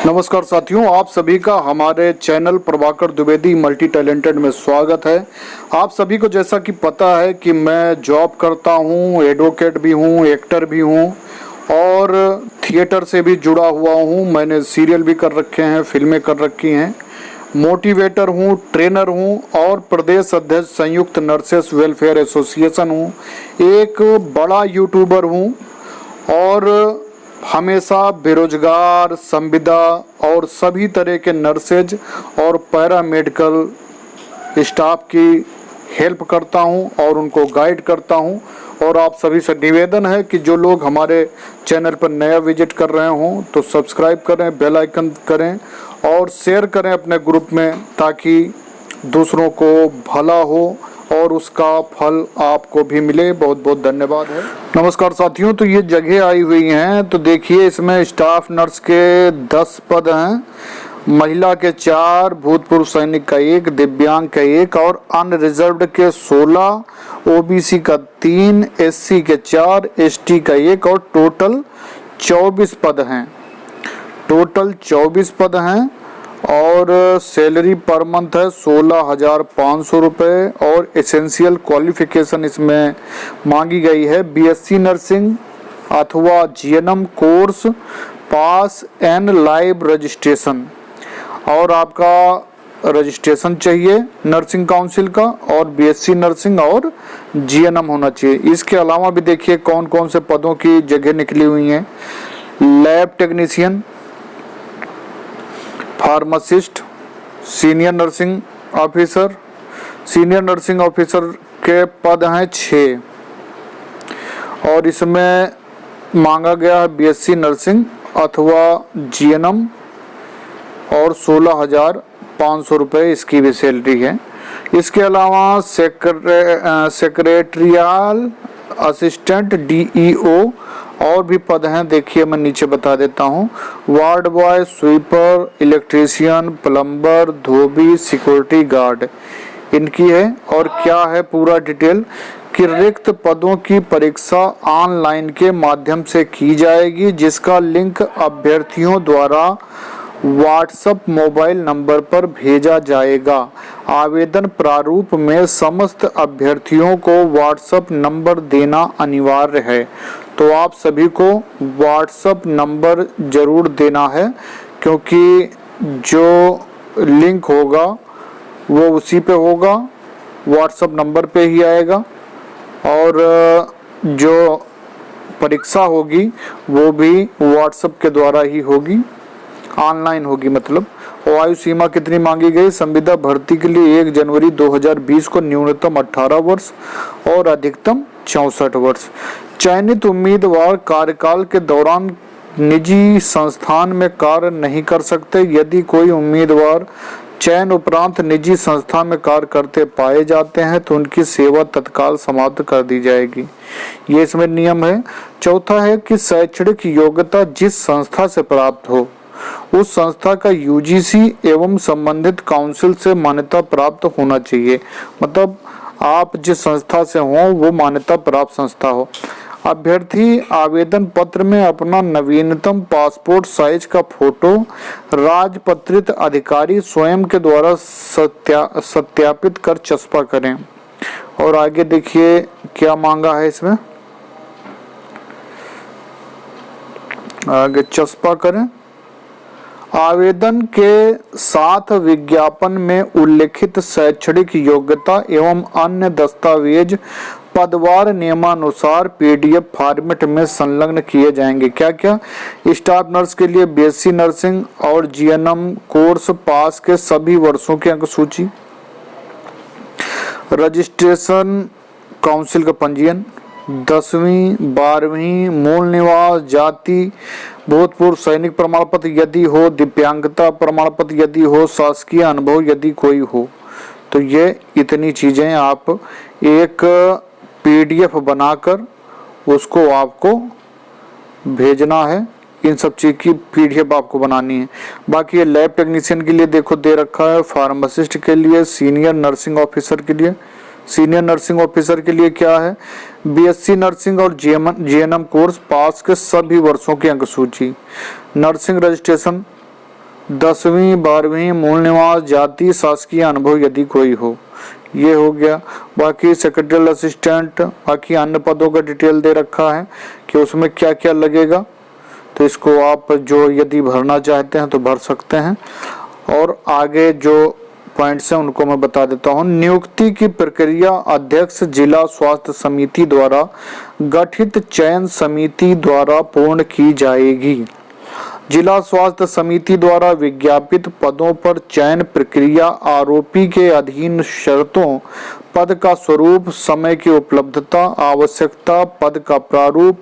नमस्कार साथियों, आप सभी का हमारे channel Prabhakar Dwivedi multi talented में स्वागत है। आप सभी को जैसा कि पता है कि मैं जॉब करता हूं, एडवोकेट भी हूं, एक्टर भी हूं और थिएटर से भी जुड़ा हुआ हूं। मैंने सीरियल भी कर रखे हैं, फिल्में कर रखी हैं, मोटिवेटर हूं, ट्रेनर हूं और प्रदेश अध्यक्ष संयुक्त नर्सेस वेलफेयर एसोसिएशन हूं। एक बड़ा यूट्यूबर हूं और हमेशा बेरोजगार, संविदा और सभी तरह के नर्सेज और पैरामेडिकल स्टाफ की हेल्प करता हूं और उनको गाइड करता हूं। और आप सभी से निवेदन है कि जो लोग हमारे चैनल पर नया विजिट कर रहे हों तो सब्सक्राइब करें, बेल आइकन करें और शेयर करें अपने ग्रुप में, ताकि दूसरों को भला हो और उसका फल आपको भी मिले। बहुत बहुत धन्यवाद है। नमस्कार साथियों, तो ये जगह आई हुई हैं, तो देखिए इसमें स्टाफ नर्स के 10 पद हैं, महिला के 4, भूतपूर्व सैनिक का 1, दिव्यांग का 1 और अनरिजर्व्ड के 16, ओबीसी का 3, एससी के 4, एसटी का 1 और टोटल 24 पद हैं। टोटल 24 पद हैं और सैलरी पर मंथ है 16,500 रुपये और एसेंशियल क्वालिफिकेशन इसमें मांगी गई है बीएससी नर्सिंग अथवा GNM course pass and live registration, और आपका रजिस्ट्रेशन चाहिए नर्सिंग काउंसिल का और बीएससी नर्सिंग और जीएनएम होना चाहिए। इसके अलावा भी देखिए कौन कौन से पदों की जगह निकली हुई हैं। Lab technician, pharmacist, senior nursing officer. Senior nursing officer के पद हैं 6 और इसमें मांगा गया है बीएससी नर्सिंग अथवा जीएनएम और 16,500 रुपये इसकी भी सैलरी है। इसके अलावा सेक्रेटरियल असिस्टेंट, डीईओ और भी पद हैं। देखिए मैं नीचे बता देता हूँ। Ward boy, sweeper, electrician, plumber, धोबी, सिक्योरिटी गार्ड इनकी है। और क्या है पूरा डिटेल कि रिक्त पदों की परीक्षा ऑनलाइन के माध्यम से की जाएगी, जिसका लिंक अभ्यर्थियों द्वारा व्हाट्सएप मोबाइल नंबर पर भेजा जाएगा। आवेदन प्रारूप में समस्त अभ्यर्थियों को व्हाट्सएप नंबर देना अनिवार्य है, तो आप सभी को व्हाट्सएप नंबर जरूर देना है, क्योंकि जो लिंक होगा वो उसी पे होगा, व्हाट्सएप नंबर पे ही आएगा और जो परीक्षा होगी वो भी व्हाट्सएप के द्वारा ही होगी, ऑनलाइन होगी मतलब। और आयु सीमा कितनी मांगी गई? संविदा भर्ती के लिए 1 जनवरी 2020 को न्यूनतम 18 वर्ष और अधिकतम 64 वर्ष। चयनित उम्मीदवार कार्यकाल के दौरान निजी संस्थान में कार्य नहीं कर सकते। यदि कोई उम्मीदवार चयन उपरांत निजी संस्था में कार्य करते पाए जाते हैं तो उनकी सेवा तत्काल समाप्त कर दी जाएगी। ये इसमें नियम है। चौथा है कि शैक्षणिक योग्यता जिस संस्था से प्राप्त हो उस संस्था का यूजीसी एवं संबंधित काउंसिल से मान्यता प्राप्त होना चाहिए। मतलब आप जिस संस्था से हो वो मान्यता प्राप्त संस्था हो। अभ्यर्थी आवेदन पत्र में अपना नवीनतम पासपोर्ट साइज का फोटो राजपत्रित अधिकारी स्वयं के द्वारा सत्यापित कर चस्पा करें। और आगे देखिए क्या मांगा है इसमें, आगे चस्पा करें। आवेदन के साथ विज्ञापन में उल्लेखित शैक्षणिक योग्यता एवं अन्य दस्तावेज पदवार नियमानुसार पीडीएफ फॉर्मेट में संलग्न किए जाएंगे। क्या क्या? स्टाफ नर्स के लिए बीएससी नर्सिंग और जीएनएम कोर्स पास के सभी वर्षों की अंक सूची, रजिस्ट्रेशन काउंसिल का पंजीयन, 10वीं 12वीं, मूल निवास, जाति, भूतपूर्व सैनिक प्रमाण पत्र यदि हो, दिव्यांगता प्रमाण पत्र यदि हो, शासकीय अनुभव यदि कोई हो। तो ये इतनी चीजें आप एक पीडीएफ बनाकर उसको आपको भेजना है। इन सब चीज की पीडीएफ आपको बनानी है। बाकी ये लैब टेक्नीशियन के लिए देखो दे रखा है, फार्मासिस्ट के लिए, सीनियर नर्सिंग ऑफिसर के लिए। सीनियर नर्सिंग ऑफिसर के लिए क्या है? बीएससी नर्सिंग और जीएनएम कोर्स पास के सभी वर्षों की अंक सूची, नर्सिंग रजिस्ट्रेशन 10वीं 12वीं मूल निवास जाति शासकीय अनुभव यदि कोई हो, ये हो गया। बाकी सेक्रेटरियल असिस्टेंट, बाकी अन्य पदों का डिटेल दे रखा है कि उसमें क्या क्या लगेगा, तो इसको आप जो यदि भरना चाहते हैं तो भर सकते हैं। और आगे जो पॉइंट्स हैं उनको मैं बता देता हूं। नियुक्ति की प्रक्रिया अध्यक्ष जिला स्वास्थ्य समिति द्वारा गठित चयन समिति द्वारा पूर्ण की जाएगी। जिला स्वास्थ्य समिति द्वारा विज्ञापित पदों पर चयन प्रक्रिया आरोपी के अधीन शर्तों, पद का स्वरूप, समय की उपलब्धता, आवश्यकता, पद का प्रारूप,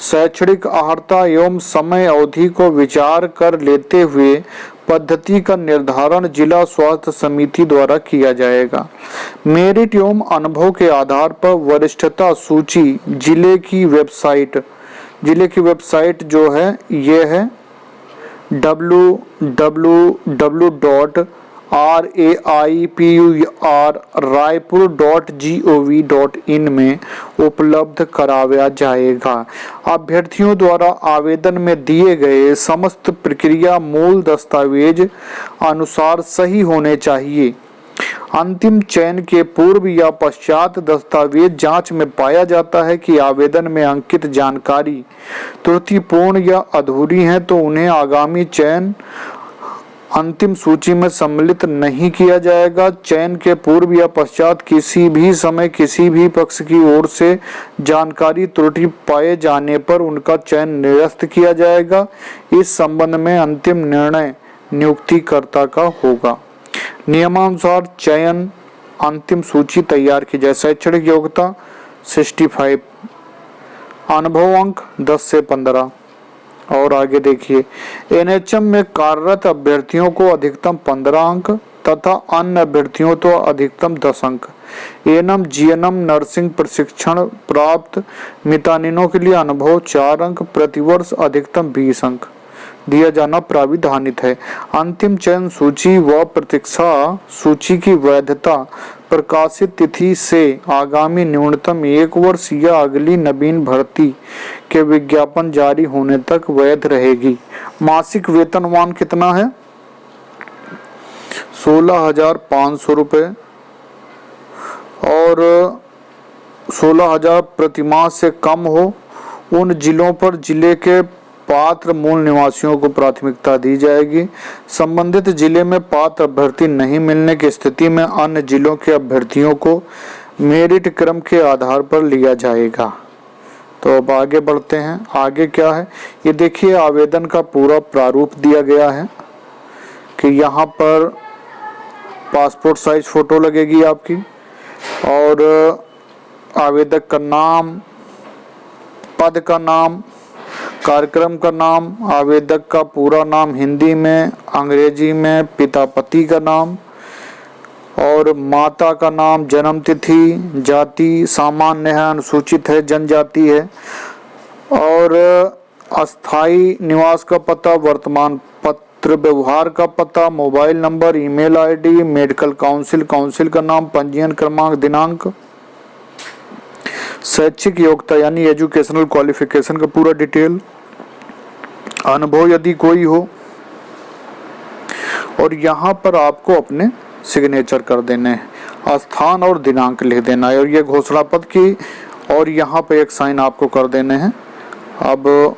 शैक्षणिक अर्हता एवं समय अवधि को विचार कर लेते हुए पद्धति का निर्धारण जिला स्वास्थ्य समिति द्वारा किया जाएगा। मेरिट एवं अनुभव के आधार पर वरिष्ठता सूची जिले की वेबसाइट जो है ये है www.raipur.gov.in में उपलब्ध कराया जाएगा। अभ्यर्थियों द्वारा आवेदन में दिए गए समस्त प्रक्रिया मूल दस्तावेज अनुसार सही होने चाहिए। अंतिम चयन के पूर्व या पश्चात दस्तावेज जांच में पाया जाता है कि आवेदन में अंकित जानकारी त्रुटिपूर्ण या अधूरी है तो उन्हें आगामी चयन अंतिम सूची में सम्मिलित नहीं किया जाएगा। चयन के पूर्व या पश्चात किसी भी समय किसी भी पक्ष की ओर से जानकारी त्रुटि पाए जाने पर उनका चयन निरस्त किया जाएगा। इस संबंध में अंतिम निर्णय नियुक्तिकर्ता का होगा। नियमानुसार चयन अंतिम सूची तैयार की जाए। शैक्षणिक योग्यता 65, अनुभव अंक 10 से 15। और आगे देखिए, एनएचएम में कार्यरत अभ्यर्थियों को अधिकतम 15 अंक तथा अन्य अभ्यर्थियों तो अधिकतम 10 अंक। एएनएम जीएनएम नर्सिंग प्रशिक्षण प्राप्त मितानिनों के लिए अनुभव 4 अंक, प्रतिवर्ष अधिकतम 20 अंक दिया जाना प्राविधानित है। अंतिम चयन सूची व प्रतीक्षा सूची की वैधता प्रकाशित तिथि से आगामी न्यूनतम 1 वर्ष या अगली नवीन भर्ती के विज्ञापन जारी होने तक वैध रहेगी। मासिक वेतनमान कितना है? 16,500 रुपये और 16,000 प्रतिमाह से कम हो उन जिलों पर जिले के पात्र मूल निवासियों को प्राथमिकता दी जाएगी। संबंधित जिले में पात्र अभ्यर्थी नहीं मिलने की स्थिति में अन्य जिलों के अभ्यर्थियों को मेरिट क्रम के आधार पर लिया जाएगा। तो अब आगे बढ़ते हैं। आगे क्या है ये देखिए, आवेदन का पूरा प्रारूप दिया गया है कि यहाँ पर पासपोर्ट साइज फोटो लगेगी आपकी और आवेदक का नाम, पद का नाम, कार्यक्रम का नाम, आवेदक का पूरा नाम हिंदी में, अंग्रेजी में, पिता पति का नाम और माता का नाम, जन्म तिथि, जाति सामान्य है, अनुसूचित है, जनजाति है और अस्थाई निवास का पता, वर्तमान पत्र व्यवहार का पता, mobile number, email ID, medical council का नाम, पंजीयन क्रमांक, दिनांक, शैक्षिक योग्यता यानी एजुकेशनल क्वालिफिकेशन का पूरा डिटेल, अनुभव यदि कोई हो और यहाँ पर आपको अपने सिग्नेचर कर देने हैं, स्थान और दिनांक लिख देना है और ये घोषणा पत्र की और यहाँ पे एक साइन आपको कर देने हैं। अब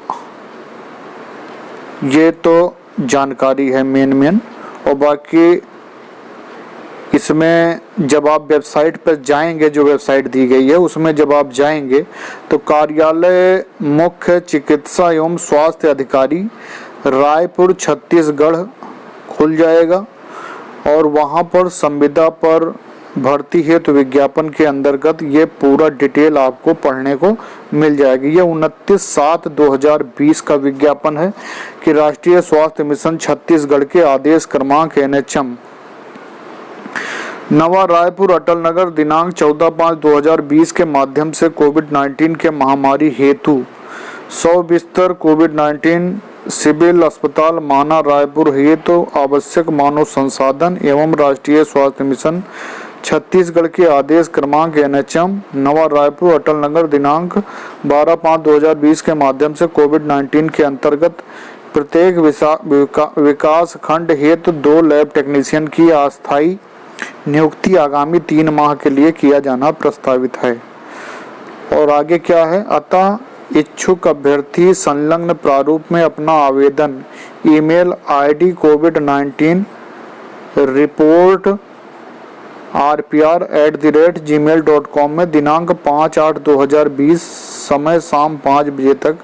ये तो जानकारी है मेन और बाकी इसमें जब आप वेबसाइट पर जाएंगे, जो वेबसाइट दी गई है उसमें जब आप जाएंगे तो कार्यालय मुख्य चिकित्सा एवं स्वास्थ्य अधिकारी रायपुर छत्तीसगढ़ खुल जाएगा और वहां पर संविदा पर भर्ती हेतु विज्ञापन के अंतर्गत ये पूरा डिटेल आपको पढ़ने को मिल जाएगी। ये 29/7/2020 का विज्ञापन है कि राष्ट्रीय स्वास्थ्य मिशन छत्तीसगढ़ के आदेश क्रमांक NHM नवा रायपुर अटल नगर दिनांक 14/5/2020 के माध्यम से कोविड-19 के महामारी हेतु 100 बिस्तर कोविड-19 सिविल अस्पताल माना रायपुर हेतु आवश्यक मानव संसाधन एवं राष्ट्रीय स्वास्थ्य मिशन छत्तीसगढ़ के आदेश क्रमांक NHM नवा रायपुर अटल नगर दिनांक 12/5/2020 के माध्यम से कोविड-19 के अंतर्गत प्रत्येक विकास खंड हेतु 2 लैब टेक्नीशियन की अस्थायी नियुक्ति आगामी 3 माह के लिए किया जाना प्रस्तावित है। और आगे क्या है, अतः इच्छुक अभ्यर्थी संलग्न प्रारूप में अपना आवेदन email ID COVID-19 report rpr@gmail.com में दिनांक 5/8/2020 समय शाम 5 बजे तक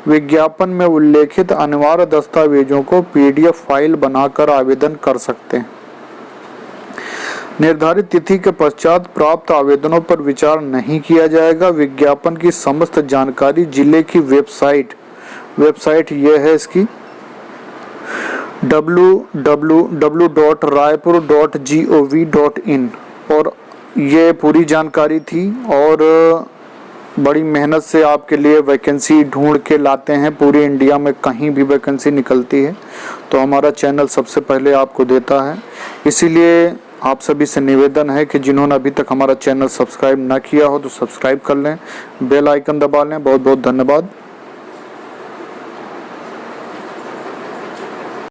विज्ञापन में उल्लेखित अनिवार्य दस्तावेजों को PDF फाइल बनाकर आवेदन कर सकते हैं। निर्धारित तिथि के पश्चात प्राप्त आवेदनों पर विचार नहीं किया जाएगा। विज्ञापन की समस्त जानकारी जिले की वेबसाइट यह है इसकी www.raipur.gov.in और ये पूरी जानकारी थी। और बड़ी मेहनत से आपके लिए वैकेंसी ढूंढ के लाते हैं, पूरी इंडिया में कहीं भी वैकेंसी निकलती है तो हमारा चैनल सबसे पहले आपको देता है। इसीलिए आप सभी से निवेदन है कि जिन्होंने अभी तक हमारा चैनल सब्सक्राइब ना किया हो तो सब्सक्राइब कर लें, बेल आइकन दबा लें। बहुत बहुत धन्यवाद।